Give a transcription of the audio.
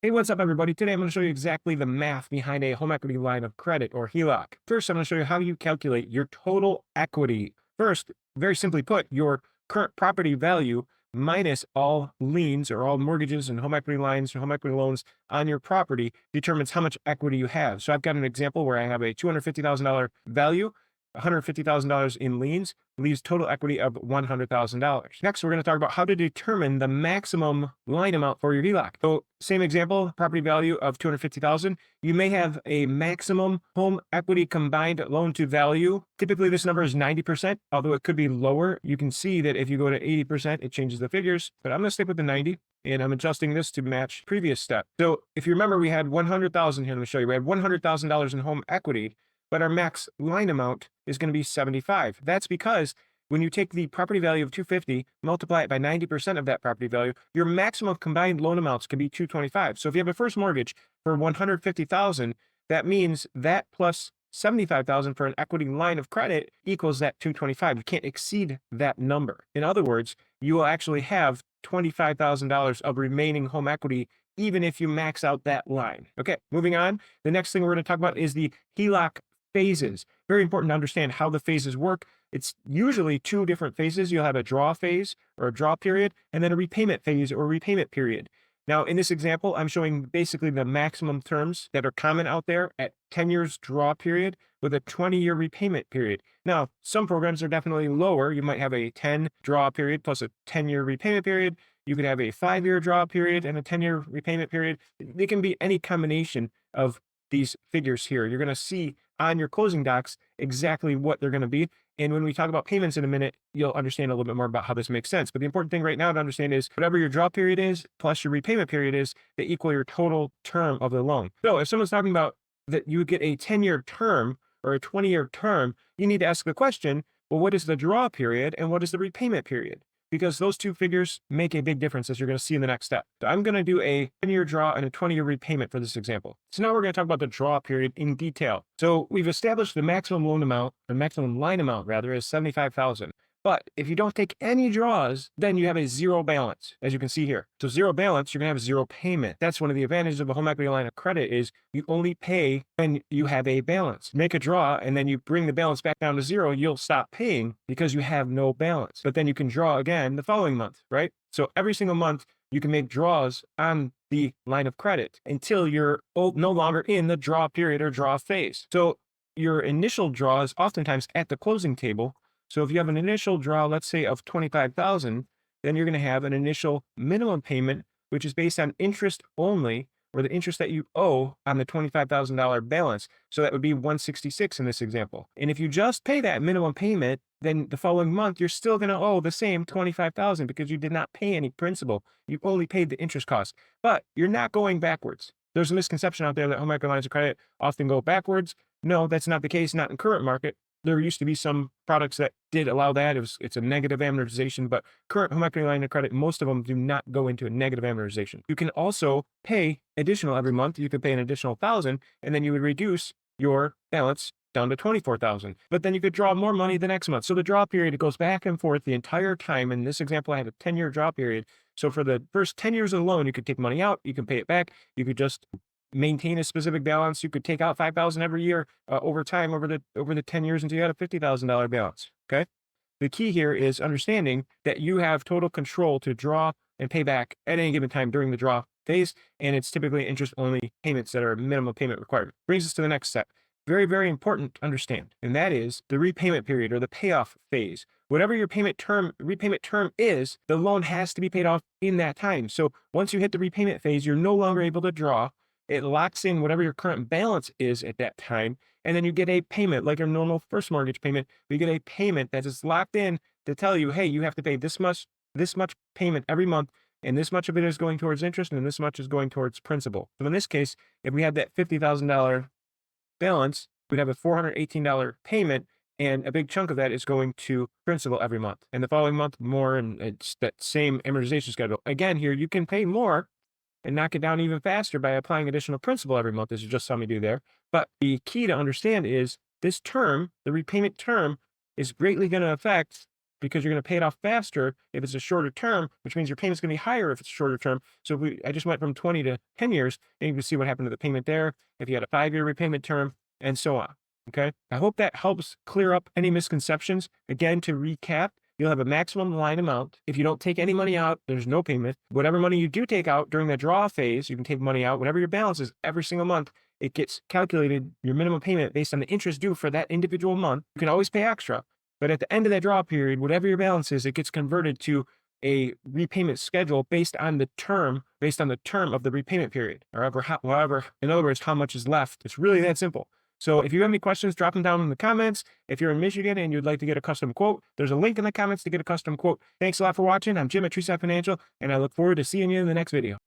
Hey, what's up, everybody? Today I'm going to show you exactly the math behind a home equity line of credit, or HELOC. First, I'm going to show you how you calculate your total equity. First, very simply put, your current property value minus all liens or all mortgages and home equity lines or home equity loans on your property determines how much equity you have. So I've got an example where I have a $250,000 value. $150,000 in liens leaves total equity of $100,000. Next, we're going to talk about how to determine the maximum line amount for your HELOC. So same example, property value of $250,000. You may have a maximum home equity combined loan to value. Typically, this number is 90%, although it could be lower. You can see that if you go to 80%, it changes the figures, but I'm going to stick with the 90. And I'm adjusting this to match previous step. So if you remember, we had 100,000 here. Let me show you. We had $100,000 in home equity, but our max line amount is going to be 75. That's because when you take the property value of 250, multiply it by 90% of that property value, your maximum combined loan amounts can be 225. So if you have a first mortgage for 150,000, that means that plus 75,000 for an equity line of credit equals that 225. You can't exceed that number. In other words, you will actually have $25,000 of remaining home equity even if you max out that line. Okay, moving on. The next thing we're going to talk about is the HELOC phases. Very important to understand how the phases work. It's usually two different phases. You'll have a draw phase or a draw period, and then a repayment phase or repayment period. Now, in this example, I'm showing basically the maximum terms that are common out there at 10 years draw period with a 20-year repayment period. Now, some programs are definitely lower. You might have a 10 draw period plus a 10-year repayment period. You could have a 5-year draw period and a 10-year repayment period. They can be any combination of these figures here. You're going to see on your closing docs exactly what they're going to be. And when we talk about payments in a minute, you'll understand a little bit more about how this makes sense. But the important thing right now to understand is whatever your draw period is plus your repayment period is, they equal your total term of the loan. So if someone's talking about that you get a 10-year term or a 20-year term, you need to ask the question, well, what is the draw period and what is the repayment period? Because those two figures make a big difference, as you're going to see in the next step. So I'm going to do a 10-year draw and a 20-year repayment for this example. So now we're going to talk about the draw period in detail. So we've established the maximum loan amount, or maximum line amount rather, is $75,000. But if you don't take any draws, then you have a zero balance, as you can see here. So zero balance, you're going to have zero payment. That's one of the advantages of a home equity line of credit is you only pay when you have a balance. Make a draw, and then you bring the balance back down to zero, you'll stop paying because you have no balance. But then you can draw again the following month, right? So every single month, you can make draws on the line of credit until you're no longer in the draw period or draw phase. So your initial draw is oftentimes at the closing table. So if you have an initial draw, let's say of 25,000, then you're going to have an initial minimum payment, which is based on interest only, or the interest that you owe on the $25,000 balance. So that would be 166 in this example. And if you just pay that minimum payment, then the following month, you're still going to owe the same 25,000 because you did not pay any principal. You only paid the interest cost, but you're not going backwards. There's a misconception out there that home equity lines of credit often go backwards. No, that's not the case, not in current market. There used to be some products that did allow that. It's a negative amortization, but current home equity line of credit, most of them do not go into a negative amortization. You can also pay additional every month. You could pay an additional 1,000, and then you would reduce your balance down to 24,000. But then you could draw more money the next month. So the draw period, it goes back and forth the entire time. In this example, I had a 10-year draw period. So for the first 10 years of the loan, you could take money out, you can pay it back, you could just maintain a specific balance. You could take out 5,000 every year over time, over the 10 years until you had a $50,000 balance. Okay. The key here is understanding that you have total control to draw and pay back at any given time during the draw phase. And it's typically interest only payments that are minimum payment required. Brings us to the next step. Very, very important to understand. And that is the repayment period or the payoff phase. Whatever your repayment term is, the loan has to be paid off in that time. So once you hit the repayment phase, you're no longer able to draw. It locks in whatever your current balance is at that time. And then you get a payment like a normal first mortgage payment. You get a payment that is locked in to tell you, hey, you have to pay this much payment every month. And this much of it is going towards interest and this much is going towards principal. So in this case, if we had that $50,000 balance, we'd have a $418 payment. And a big chunk of that is going to principal every month. And the following month, more, and it's that same amortization schedule. Again, here, you can pay more and knock it down even faster by applying additional principal every month, as you just saw me do there. But the key to understand is this term, the repayment term, is greatly going to affect because you're going to pay it off faster if it's a shorter term, which means your payment's going to be higher if it's a shorter term. So I just went from 20 to 10 years, and you can see what happened to the payment there, if you had a 5-year repayment term, and so on. Okay. I hope that helps clear up any misconceptions. Again, to recap, you'll have a maximum line amount. If you don't take any money out, there's no payment. Whatever money you do take out during the draw phase, you can take money out. Whatever your balance is every single month, it gets calculated, your minimum payment based on the interest due for that individual month. You can always pay extra, but at the end of that draw period, whatever your balance is, it gets converted to a repayment schedule based on the term of the repayment period, or however, in other words, how much is left. It's really that simple. So if you have any questions, drop them down in the comments. If you're in Michigan and you'd like to get a custom quote, there's a link in the comments to get a custom quote. Thanks a lot for watching. I'm Jim at Treeside Financial, and I look forward to seeing you in the next video.